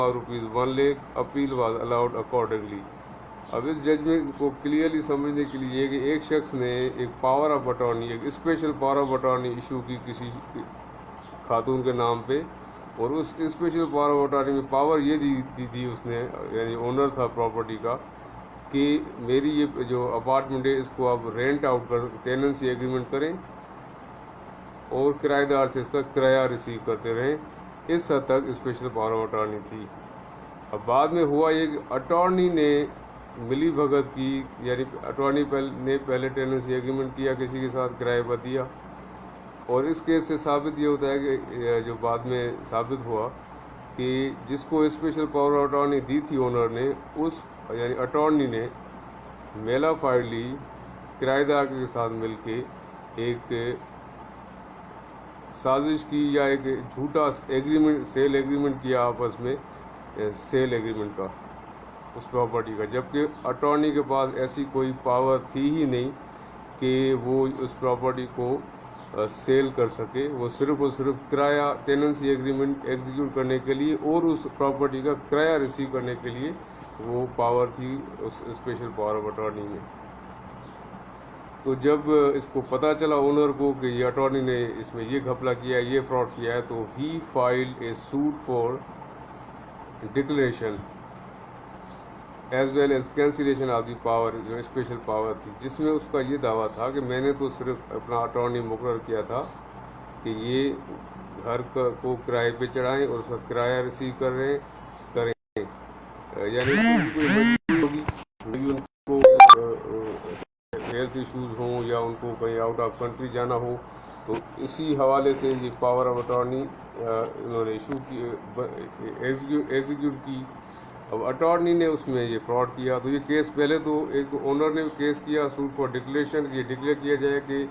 ₹1 lakh. Appeal was allowed accordingly. اب اس judgment کو clearly سمجھنے کے لیے کہ ایک شخص نے ایک پاور آف اٹارنی، ایک special power of attorney issue کی کسی خاتون کے نام پہ، اور اس اسپیشل پاور آف اٹارنی میں پاور یہ دی تھی اس نے، یعنی اونر تھا پراپرٹی کا، کہ میری یہ جو اپارٹمنٹ ہے اس کو آپ رینٹ آؤٹ کر ٹیننسی ایگریمنٹ کریں اور کرایہ دار سے اس کا کرایہ ریسیو کرتے رہیں. اس حد تک اسپیشل پاور آف اٹارنی تھی. اب بعد میں ہوا یہ کہ اٹارنی نے ملی بھگت کی، یعنی اٹارنی نے پہلے ٹیننسی ایگریمنٹ کیا کسی کے ساتھ، کرایہ پر دیا، اور اس کیس سے ثابت یہ ہوتا ہے کہ جو بعد میں ثابت ہوا کہ جس کو اسپیشل پاور آف اٹارنی دی تھی اونر نے، اس یعنی اٹارنی نے میلا فائلی کرایہ دار کے ساتھ مل کے ایک سازش کی، یا ایک جھوٹا ایگریمنٹ، سیل ایگریمنٹ کیا آپس میں، سیل ایگریمنٹ کا اس پراپرٹی کا، جبکہ اٹارنی کے پاس ایسی کوئی پاور تھی ہی نہیں کہ وہ اس پراپرٹی کو سیل کر سکے. وہ صرف اور صرف کرایہ ٹیننسی ایگریمنٹ ایگزیکیوٹ کرنے کے لیے اور اس پراپرٹی کا کرایہ ریسیو کرنے کے لیے وہ پاور تھی اس اسپیشل پاور آف اٹارنی میں. تو جب اس کو پتہ چلا اونر کو کہ یہ اٹارنی نے اس میں یہ گھپلا کیا ہے، یہ فراڈ کیا ہے، تو ہی filed a suit for declaration as well as cancellation of the power, جو اسپیشل پاور تھی، جس میں اس کا یہ دعویٰ تھا کہ میں نے تو صرف اپنا اٹارنی مقرر کیا تھا کہ یہ گھر کو کرائے پہ چڑھائیں اور اس کا کرایہ ریسیو کریں، یعنی کوئی مجبوری ہوگی، ان کو ہیلتھ ایشوز ہوں یا ان کو کہیں آؤٹ آف کنٹری جانا ہو، تو اسی حوالے سے یہ پاور آف اٹارنی انہوں نے ایشو کی، ایگزیکیوٹ کی. اب اٹارنی نے اس میں یہ فراڈ کیا. تو یہ کیس پہلے تو ایک تو اونر نے کیس کیا سوٹ فار ڈکلیریشن، یہ ڈکلیئر کیا جائے کہ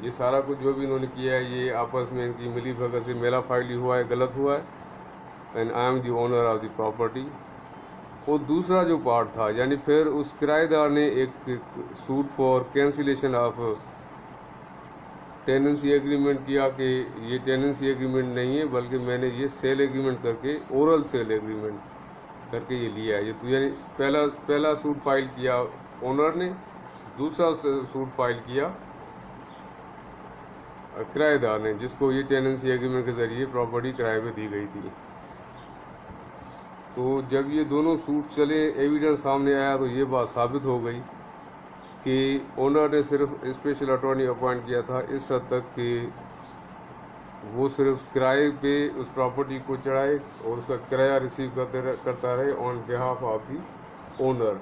یہ سارا کچھ جو بھی انہوں نے کیا ہے یہ آپس میں ان کی ملی بھگت سے میلا فائلی ہوا ہے، غلط ہوا ہے، and I am the owner of the property. اور دوسرا جو پارٹ تھا، یعنی پھر اس کرایہ دار نے ایک suit for cancellation of tenancy agreement کیا کہ یہ ٹیننسی ایگریمنٹ نہیں ہے بلکہ میں نے یہ سیل ایگریمنٹ کر کے، اورل سیل ایگریمنٹ کر کے یہ لیا ہے. یہ تو یعنی پہلا سوٹ فائل کیا اونر نے، دوسرا سوٹ فائل کیا کرایہ دار نے، جس کو یہ ٹیننسی ایگریمنٹ کے ذریعے پراپرٹی کرائے پہ دی گئی تھی. تو جب یہ دونوں سوٹ چلے، ایویڈنس سامنے آیا، تو یہ بات ثابت ہو گئی کہ اونر نے صرف اسپیشل اٹارنی اپوائنٹ کیا تھا اس حد تک کہ وہ صرف کرائے پہ اس پراپرٹی کو چڑھائے اور اس کا کرایہ ریسیو کرتا رہے آن بہاف آف دی اونر.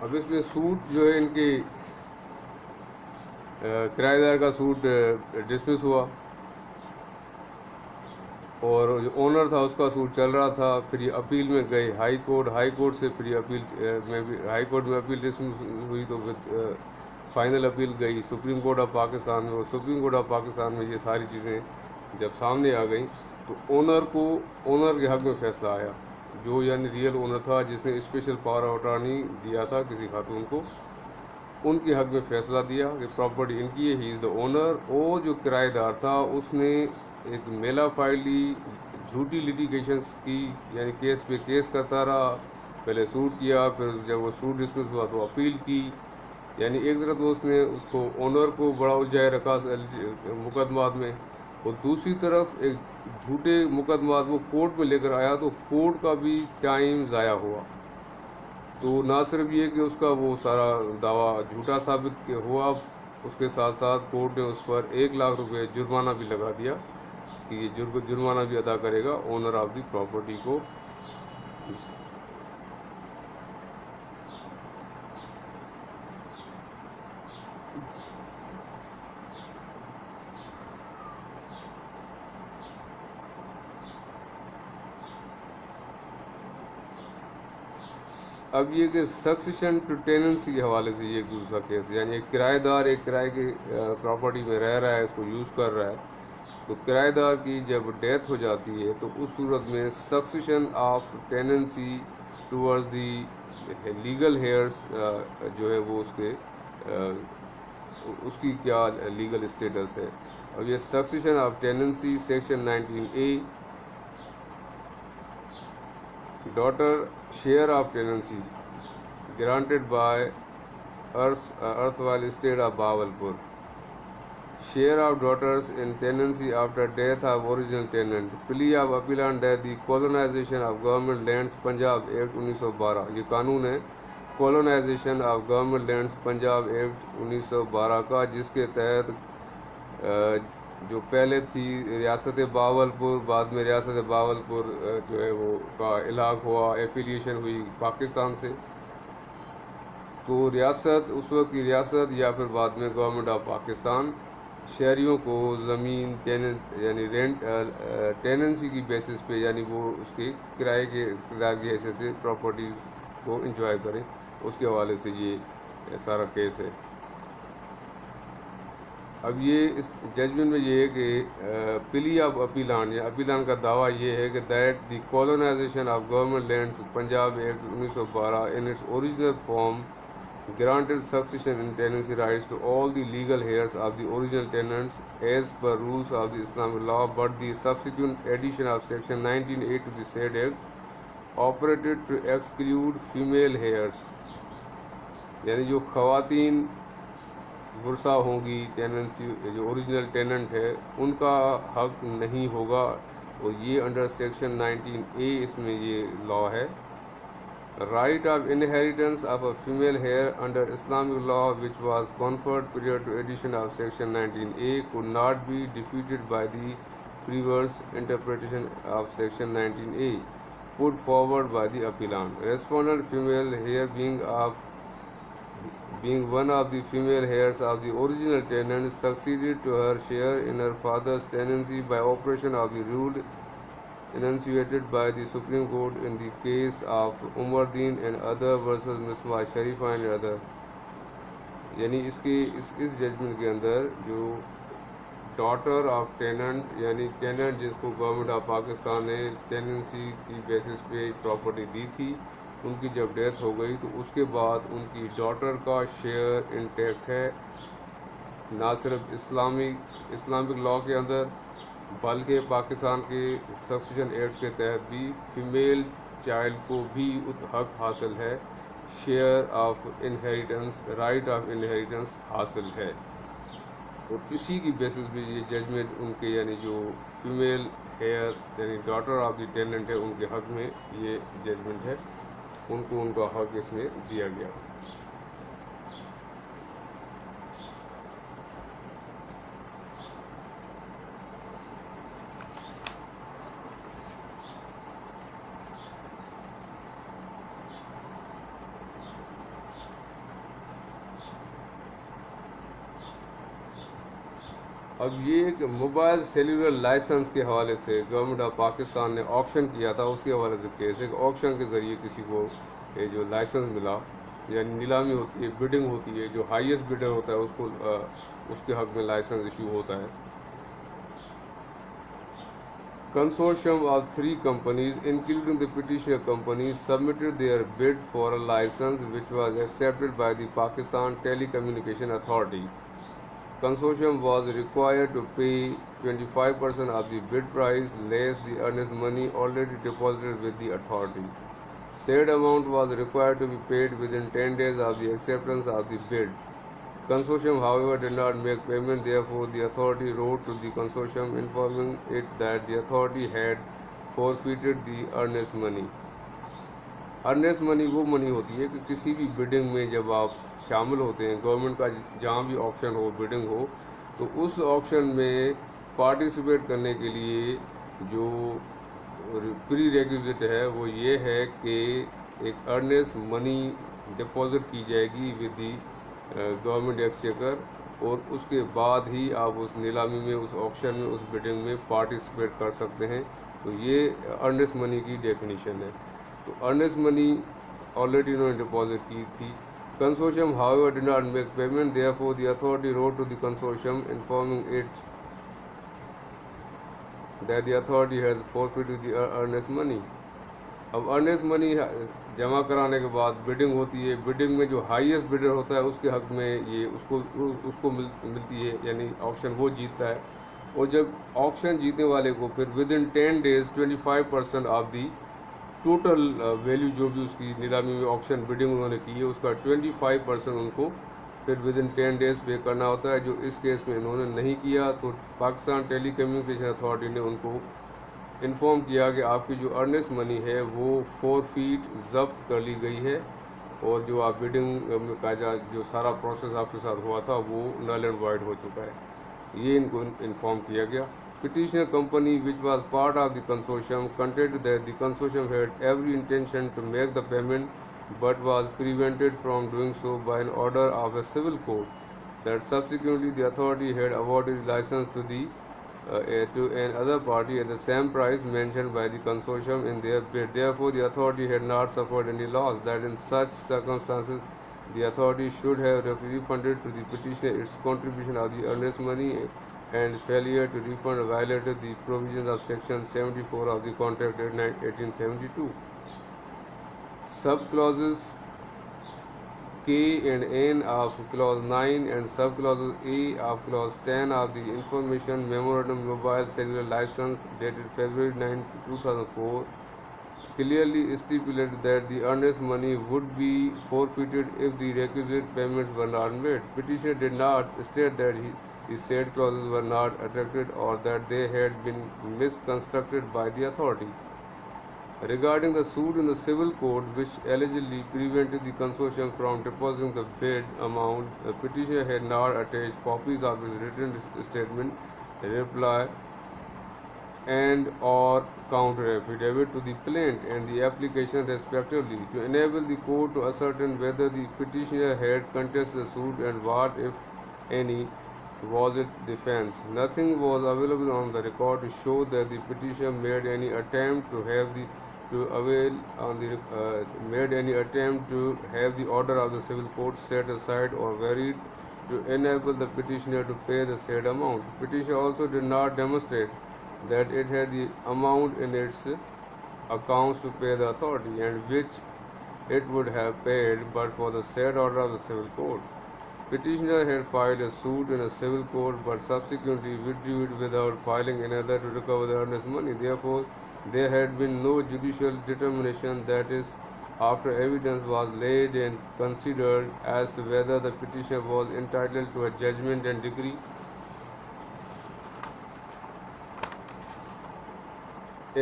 اب اس میں سوٹ جو ہے ان کے کرایہ دار کا سوٹ ڈسمس ہوا اور جو اونر تھا اس کا سوٹ چل رہا تھا. پھر یہ اپیل میں گئے ہائی کورٹ سے، پھر یہ اپیل میں ہائی کورٹ میں اپیل ڈسمس ہوئی، تو پھر فائنل اپیل گئی سپریم کورٹ آف پاکستان میں، اور سپریم کورٹ آف پاکستان میں یہ ساری چیزیں جب سامنے آ گئیں تو اونر کے حق میں فیصلہ آیا، جو یعنی ریئل اونر تھا جس نے اسپیشل پاور آف اٹارنی دیا تھا کسی خاتون کو، ان کے حق میں فیصلہ دیا کہ پراپرٹی ان کی ہے، ہی از دا اونر. اور جو کرایہ دار تھا اس نے ایک میلا فائلی جھوٹی لیٹیگیشنس کی، یعنی کیس پہ کیس کرتا رہا، پہلے سوٹ کیا، پھر جب وہ سوٹ ڈسمس ہوا تو اپیل کی. یعنی ایک طرف تو اس نے اس کو اونر کو بڑا الجھائے رکھا مقدمات میں، اور دوسری طرف ایک جھوٹے مقدمات وہ کورٹ میں لے کر آیا، تو کورٹ کا بھی ٹائم ضائع ہوا. تو نہ صرف یہ کہ اس کا وہ سارا دعویٰ جھوٹا ثابت ہوا، اس کے ساتھ ساتھ کورٹ نے اس پر ₹1,00,000 جرمانہ بھی لگا دیا کہ یہ جرمانہ بھی ادا کرے گا اونر آف دی پراپرٹی کو. اب یہ کہ سکسیشن ٹو ٹیننسی کے حوالے سے یہ دوسرا کیس، یعنی ایک کرایہ دار ایک کرائے کی پراپرٹی میں رہ رہا ہے، اس کو یوز کر رہا ہے، تو کرایہ دار کی جب ڈیتھ ہو جاتی ہے تو اس صورت میں succession of Tennessee towards the legal hears جو ہے وہ اس کے اس کی کیا لیگل اسٹیٹس ہے. اب یہ succession of tenancy section 19A daughter share of tenancy granted by erstwhile state of Bahawalpur. Share of daughters in tenancy after death of original tenant. Plea of appellant that the colonization of government lands Punjab Act 1912. یہ قانون ہے colonization of government lands Punjab Act 1912 کا، جس کے تحت جو پہلے تھی ریاست باولپور، بعد میں ریاست باولپور جو ہے وہ کا الحاق ہوا، ایفیلیشن ہوئی پاکستان سے. تو ریاست اس وقت کی ریاست یا پھر بعد میں گورنمنٹ آف پاکستان شہریوں کو زمین یعنی رینٹ ٹیننسی کی بیسس پہ، یعنی وہ اس کے کرائے کی حیثیت سے پراپرٹی کو انجوائے کریں. اس کے حوالے سے یہ سارا کیس ہے. اب یہ اس ججمنٹ میں یہ ہے کہ پلی آف اپیلان یا اپیلان کا دعویٰ یہ ہے کہ that the colonization of government lands Punjab act 1912 in its original form granted succession in tenancy rights to all the legal heirs of the original tenants as per rules of the Islamic law, but the subsequent addition of section 19A to the said act operated to exclude female heirs. یعنی جو خواتین ورثہ ہوں گی Tennessee جو original tenant ہے ان کا حق نہیں ہوگا، اور یہ انڈر سیکشن 19A اس میں یہ لا ہے. Right of inheritance of a female heir under Islamic law, which was conferred prior to addition of section 19A, could not be defeated by the previous interpretation of section 19A put forward by the appellant. Respondent female heir being one of the female heirs of the original tenant succeeded to her share in her father's tenancy by operation of the rule enunciated by the Supreme Court in the case of Umardeen and other versus Misbah Sharifah and other. یعنی اس judgment کے اندر جو daughter of tenant یعنی tenant جس کو government of Pakistan نے Tennessee کی basis پہ property دی تھی، ان کی جب ڈیتھ ہو گئی تو اس کے بعد ان کی ڈاٹر کا شیئر انٹیکٹ ہے، نہ صرف اسلامک لا کے اندر بلکہ پاکستان کے سکسیشن ایکٹ کے تحت بھی فیمیل چائلڈ کو بھی حق حاصل ہے، share of inheritance, right of inheritance حاصل ہے. اور اسی کی بیسس پہ یہ ججمنٹ ان کے یعنی جو فیمیل ہیئر یعنی ڈاٹر آف دی ٹیننٹ ہے ان کے حق میں یہ ججمنٹ ہے، ان کو ان کا حق اس میں دیا گیا. اب یہ کہ موبائل سیلولر لائسنس کے حوالے سے گورنمنٹ آف پاکستان نے آکشن کیا تھا، اس کے حوالے سے کیس ہے کہ آکشن کے ذریعے کسی کو یہ جو لائسنس ملا، یعنی نیلامی ہوتی ہے، بڈنگ ہوتی ہے، جو ہائیسٹ بڈر ہوتا ہے اس کو اس کے حق میں لائسنس ایشو ہوتا ہے. Consortium of 3 companies, including the petitioner companies, submitted their bid for a license which was accepted by the Pakistan Telecommunication Authority. Consortium was required to pay 25% of the bid price less the earnest money already deposited with the authority. Said amount was required to be paid within 10 days of the acceptance of the bid. Consortium, however, did not make payment. Therefore, the authority wrote to the consortium informing it that the authority had forfeited the earnest money. ارنیس منی وہ منی ہوتی ہے کہ کسی بھی bidding میں جب آپ شامل ہوتے ہیں، گورنمنٹ کا جہاں بھی آکشن ہو، بڈنگ ہو، تو اس آکشن میں پارٹیسپیٹ کرنے کے لیے جو پری ریکوزٹ ہے وہ یہ ہے کہ ایک ارنیس منی ڈپازٹ کی جائے گی ود دی گورنمنٹ ایکسچیکر، اور اس کے بعد ہی آپ اس نیلامی میں، اس آکشن میں، اس بڈنگ میں پارٹیسپیٹ کر سکتے ہیں. تو یہ ارنیس منی کی ڈیفینیشن ہے. تو ارنیس منی آلریڈی انہوں نے ڈپازٹ کی تھی. Consortium, however, did not make payment. Therefore, the authority wrote to the consortium informing it that the authority has forfeited the earnest money. اب ارنیس منی جمع کرانے کے بعد بڈنگ ہوتی ہے. بڈنگ میں جو ہائیسٹ بڈر ہوتا ہے اس کے حق میں یہ اس کو ملتی ہے, یعنی آکشن وہ جیتتا ہے. اور جب آکشن جیتنے والے کو پھر with in 10 days 25% of the total value جو بھی اس کی نیلامی میں آکشن بڈنگ انہوں نے کی ہے اس کا 25% ان کو پھر ود ان 10 days پے کرنا ہوتا ہے. جو اس کیس میں انہوں نے نہیں کیا تو پاکستان ٹیلی کمیونیکیشن اتھارٹی نے ان کو انفارم کیا کہ آپ کی جو ارنیس منی ہے وہ 4 feet ضبط کر لی گئی ہے, اور جو آپ بڈنگ کا جو سارا پروسیس آپ کے ساتھ ہوا تھا وہ نل اینڈ وائڈ ہو چکا ہے. یہ ان کو انفارم کیا گیا. Petitioner company, which was part of the consortium, contended that the consortium had every intention to make the payment but was prevented from doing so by an order of a civil court, that subsequently the authority had awarded the license to another party at the same price mentioned by the consortium in their bid. Therefore, the authority had not suffered any loss, that in such circumstances the authority should have refunded to the petitioner its contribution of the earnest money, and failure to refund violated the provisions of Section 74 of the Contract Act 1872. Subclauses K and N of Clause 9 and Subclauses A of Clause 10 of the Information Memorandum Mobile Cellular License dated February 9, 2004 clearly stipulated that the earnest money would be forfeited if the requisite payments were not made. Petitioner did not state that the said clauses were not attracted or that they had been misconstructed by the authority. Regarding the suit in the civil court which allegedly prevented the consortium from depositing the bid amount, the petitioner had not attached copies of his written statement, reply and or counter affidavit to the plaintiff and the application respectively, to enable the court to ascertain whether the petitioner had contested the suit and what, if any, was its defense. Nothing was available on the record to show that the petitioner made any attempt to have the order of the civil court set aside or varied to enable the petitioner to pay the said amount. The petitioner also did not demonstrate that it had the amount in its accounts to pay the authority, and which it would have paid but for the said order of the civil court. Petitioner had filed a suit in a civil court but subsequently withdrew it without filing another to recover the earnest money. Therefore, there had been no judicial determination, that is, after evidence was laid and considered, as to whether the petitioner was entitled to a judgment and decree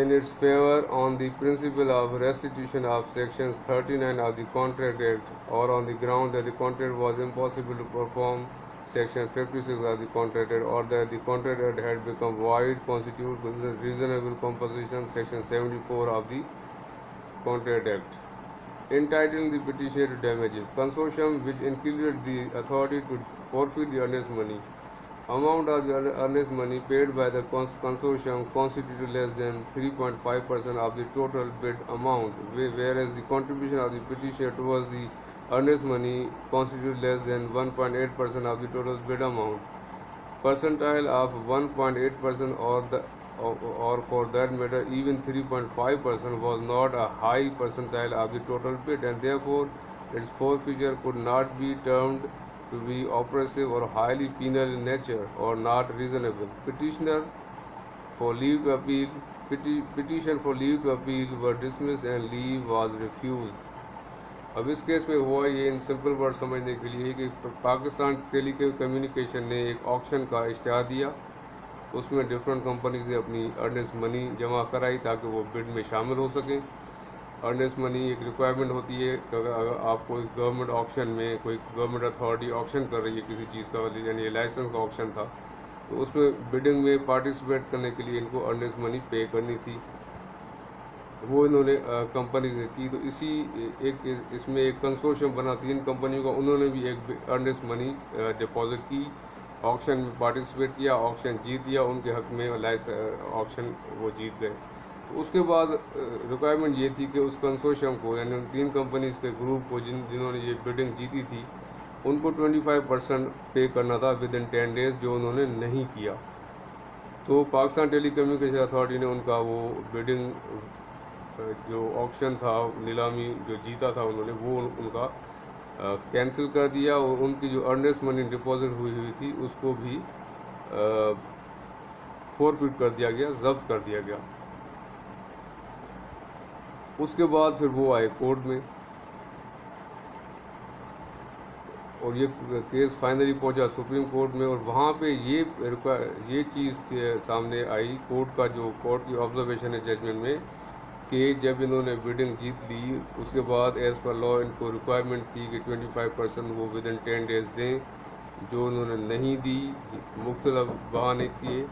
in its favor on the principle of restitution of Section 39 of the Contract Act, or on the ground that the contract was impossible to perform Section 56 of the Contract Act, or that the Contract Act had become void, constitute reasonable compensation, Section 74 of the Contract Act, entitling the petitioner to damages. Consortium, which included the authority to forfeit the earnest money. Amount of the earnest money paid by the consortium constituted less than 3.5% of the total bid amount, whereas the contribution of the petitioner towards the earnest money constituted less than 1.8% of the total bid amount. Percentile of 1.8% or for that matter even 3.5% was not a high percentile of the total bid, and therefore its forfeiture could not be termed to be oppressive or highly penal in nature, or not reasonable. Petition for leave to appeal were dismissed and leave was refused. اب اس case میں ہوا یہ ان simple word سمجھنے کے لیے کہ پاکستان ٹیلی communication نے ایک آکشن کا اشتہار دیا, اس میں ڈفرینٹ کمپنیز نے اپنی ارنیسٹ منی جمع کرائی تاکہ وہ بڈ میں شامل ہو سکیں. ارنیسٹ منی ایک ریکوائرمنٹ ہوتی ہے کہ اگر آپ کوئی گورنمنٹ آکشن میں کوئی گورنمنٹ اتھارٹی آکشن کر رہی ہے کسی چیز کا, یعنی لائسنس کا آکشن تھا, تو اس میں بڈنگ میں پارٹیسپیٹ کرنے کے لیے ان کو ارنیسٹ منی پے کرنی تھی. وہ انہوں نے کمپنیز نے کی, تو اس میں ایک کنسورشیم بنا 3 کمپنیوں کا, انہوں نے بھی ایک ارنیسٹ منی ڈپازٹ کی, آکشن میں پارٹیسپیٹ کیا, آکشن جیت گیا ان کے حق میں, آکشن وہ جیت گئے. اس کے بعد ریکوائرمنٹ یہ تھی کہ اس کنسورشیم کو, یعنی 3 کمپنیز کے گروپ کو جنہوں نے یہ بڈنگ جیتی تھی, ان کو 25% پے کرنا تھا ود ان 10 days, جو انہوں نے نہیں کیا. تو پاکستان ٹیلی کمیونیکیشن اتھارٹی نے ان کا وہ بڈنگ جو آکشن تھا نیلامی جو جیتا تھا انہوں نے وہ ان کا کینسل کر دیا اور ان کی جو ارنیسٹ منی ڈپازٹ ہوئی تھی اس کو بھی فورفٹ کر دیا گیا، ضبط کر دیا گیا۔ اس کے بعد پھر وہ آئے کورٹ میں اور یہ کیس فائنلی پہنچا سپریم کورٹ میں، اور وہاں پہ یہ چیز سامنے آئی کورٹ کی آبزرویشن ہے ججمنٹ میں کہ جب انہوں نے بڈنگ جیت لی اس کے بعد ایز پر لا ان کو ریکوائرمنٹ تھی کہ 25% وہ ود ان 10 days دیں، جو انہوں نے نہیں دی، مختلف بہانے کیے،